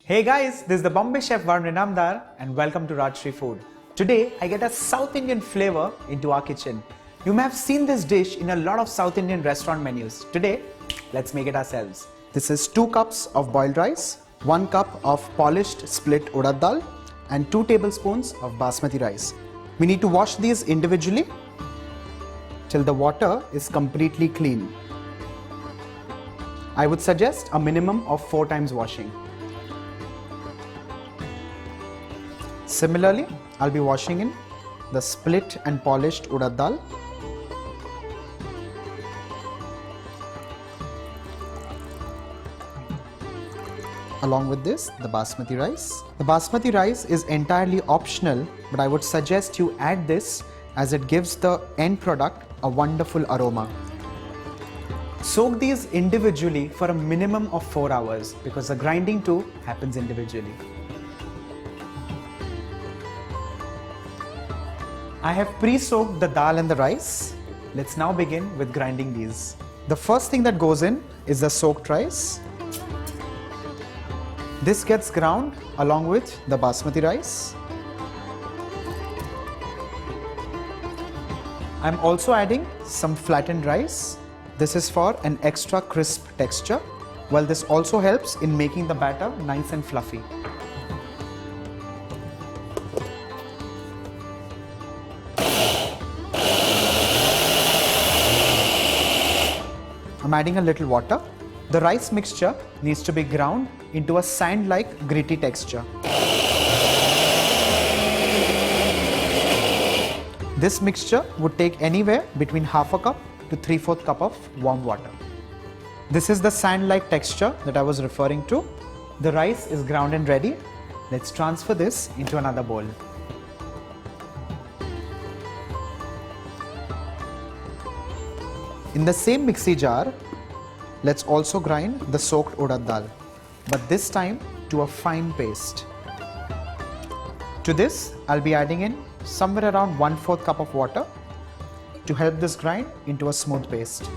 Hey guys, this is the Bombay chef Varun Inamdar and welcome to Rajshri Food. Today I get a South Indian flavor into our kitchen. You may have seen this dish in a lot of South Indian restaurant menus. Today, let's make it ourselves. This is 2 cups of boiled rice, 1 cup of polished split urad dal and 2 tablespoons of basmati rice. We need to wash these individually till the water is completely clean. I would suggest a minimum of 4 times washing. Similarly, I'll be washing in the split and polished urad dal. Along with this, the basmati rice. The basmati rice is entirely optional, but I would suggest you add this as it gives the end product a wonderful aroma. Soak these individually for a minimum of 4 hours because the grinding too happens individually. I have pre-soaked the dal and the rice. Let's now begin with grinding these. The first thing that goes in is the soaked rice. This gets ground along with the basmati rice. I'm also adding some flattened rice. This is for an extra crisp texture, while this also helps in making the batter nice and fluffy. I'm adding a little water. The rice mixture needs to be ground into a sand-like gritty texture. This mixture would take anywhere between half a cup to 3/4 cup of warm water. This is the sand-like texture that I was referring to. The rice is ground and ready. Let's transfer this into another bowl. In the same mixie jar, let's also grind the soaked urad dal, but this time to a fine paste. To this, I'll be adding in somewhere around 1/4 cup of water to help this grind into a smooth paste.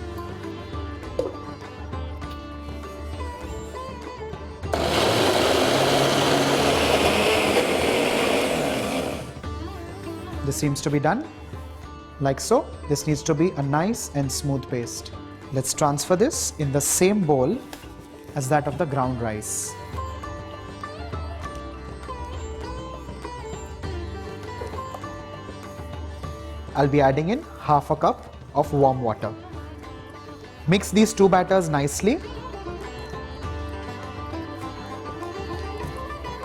This seems to be done. Like so, this needs to be a nice and smooth paste. Let's transfer this in the same bowl as that of the ground rice. I'll be adding in half a cup of warm water. Mix these 2 batters nicely.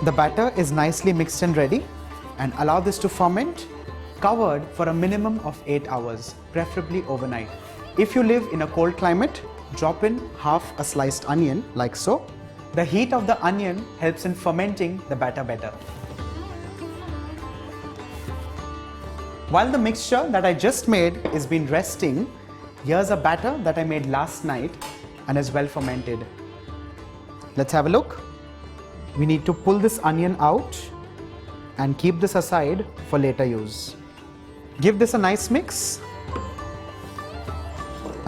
The batter is nicely mixed and ready, and allow this to ferment covered for a minimum of 8 hours, preferably overnight. If you live in a cold climate, drop in half a sliced onion like so. The heat of the onion helps in fermenting the batter better. While the mixture that I just made is been resting, here's a batter that I made last night and is well fermented. Let's have a look. We need to pull this onion out and keep this aside for later use. Give this a nice mix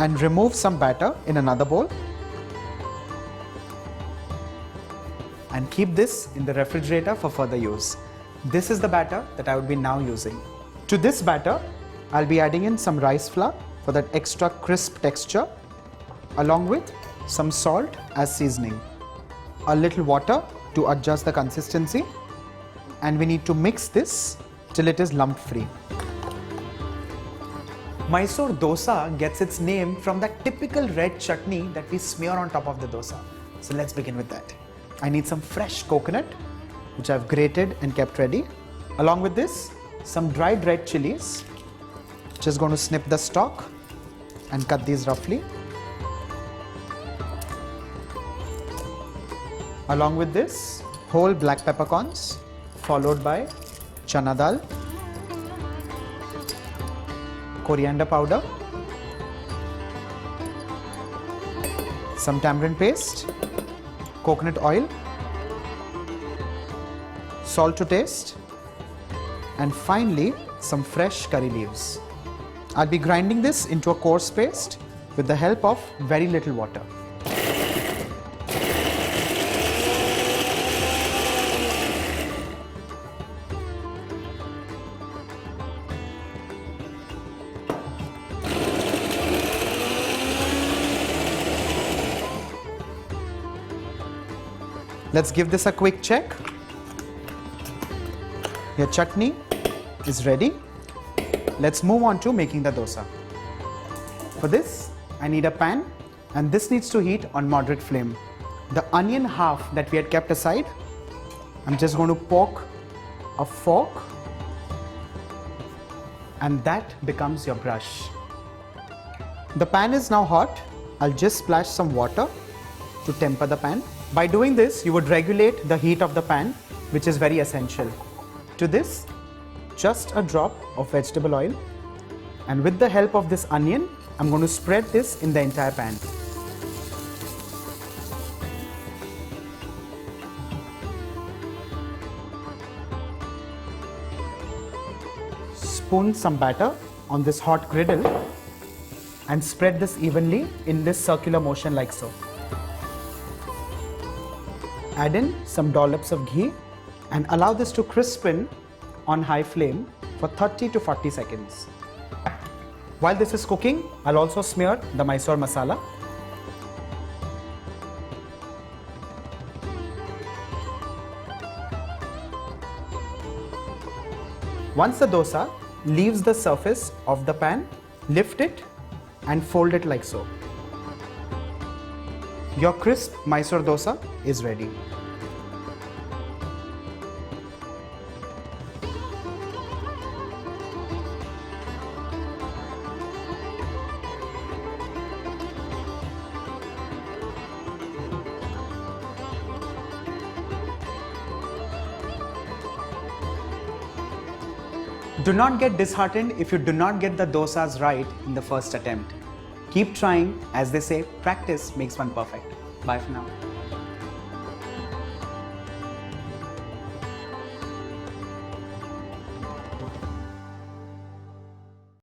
and remove some batter in another bowl and keep this in the refrigerator for further use. This is the batter that I would be now using. To this batter, I'll be adding in some rice flour for that extra crisp texture, along with some salt as seasoning, a little water to adjust the consistency, and we need to mix this till it is lump free. Mysore dosa gets its name from that typical red chutney that we smear on top of the dosa. So let's begin with that. I need some fresh coconut, which I've grated and kept ready. Along with this, some dried red chillies. Just going to snip the stalk and cut these roughly. Along with this, whole black peppercorns, followed by chana dal, coriander powder, some tamarind paste, coconut oil, salt to taste, and finally some fresh curry leaves. I'll be grinding this into a coarse paste with the help of very little water. Let's give this a quick check. Your chutney is ready. Let's move on to making the dosa. For this, I need a pan, and this needs to heat on moderate flame. The onion half that we had kept aside, I'm just going to poke a fork, and that becomes your brush. The pan is now hot. I'll just splash some water to temper the pan. By doing this, you would regulate the heat of the pan, which is very essential. To this, just a drop of vegetable oil, and with the help of this onion, I'm going to spread this in the entire pan. Spoon some batter on this hot griddle and spread this evenly in this circular motion like so. Add in some dollops of ghee and allow this to crispen on high flame for 30 to 40 seconds. While this is cooking, I'll also smear the Mysore masala. Once the dosa leaves the surface of the pan, lift it and fold it like so. Your crisp Mysore dosa is ready. Do not get disheartened if you do not get the dosas right in the first attempt. Keep trying. As they say, practice makes one perfect. Bye for now.